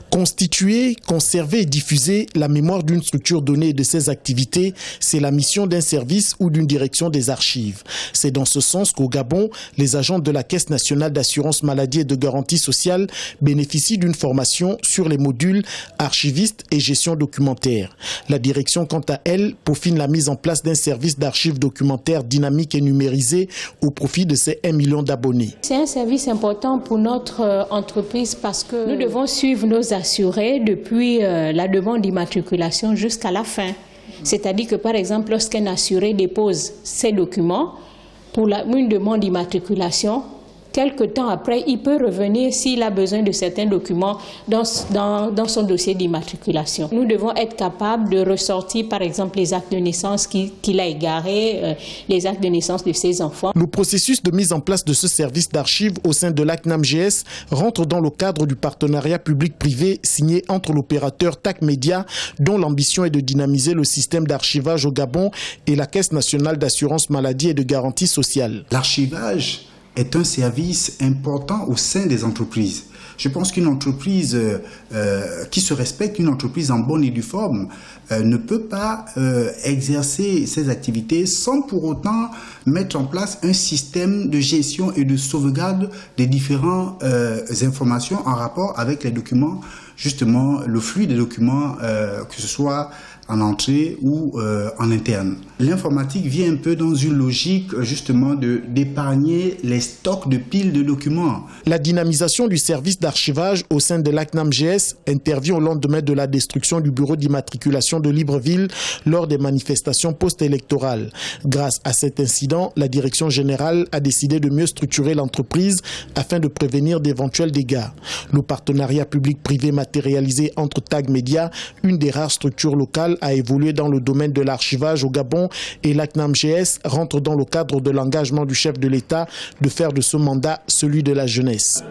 Constituer, conserver et diffuser la mémoire d'une structure donnée et de ses activités, c'est la mission d'un service ou d'une direction des archives. C'est dans ce sens qu'au Gabon, les agents de la Caisse nationale d'assurance maladie et de garantie sociale bénéficient d'une formation sur les modules archiviste et gestion documentaire. La direction, quant à elle, peaufine la mise en place d'un service d'archives documentaires dynamique et numérisé au profit de ses 1 million d'abonnés. C'est un service important pour notre entreprise parce que nous devons suivre nos assurés depuis la demande d'immatriculation jusqu'à la fin. C'est-à-dire que par exemple, lorsqu'un assuré dépose ses documents pour une demande d'immatriculation, quelque temps après, il peut revenir s'il a besoin de certains documents dans son dossier d'immatriculation. Nous devons être capables de ressortir, par exemple, les actes de naissance qu'il a égarés, les actes de naissance de ses enfants. Le processus de mise en place de ce service d'archives au sein de l'ACNAM-GS rentre dans le cadre du partenariat public-privé signé entre l'opérateur TAC Média, dont l'ambition est de dynamiser le système d'archivage au Gabon, et la Caisse nationale d'assurance maladie et de garantie sociale. L'archivage est un service important au sein des entreprises. Je pense qu'une entreprise qui se respecte, une entreprise en bonne et due forme, ne peut pas exercer ses activités sans pour autant mettre en place un système de gestion et de sauvegarde des différentes informations en rapport avec les documents, justement le flux des documents, que ce soit en entrée ou en interne. L'informatique vient un peu dans une logique justement d'épargner les stocks de piles de documents. La dynamisation du service d'archivage au sein de l'ACNAM-GS intervient au lendemain de la destruction du bureau d'immatriculation de Libreville lors des manifestations post-électorales. Grâce à cet incident, la direction générale a décidé de mieux structurer l'entreprise afin de prévenir d'éventuels dégâts. Le partenariat public-privé matérialisé entre TAG Média, une des rares structures locales a évolué dans le domaine de l'archivage au Gabon, et l'ACNAM-GS rentre dans le cadre de l'engagement du chef de l'État de faire de ce mandat celui de la jeunesse.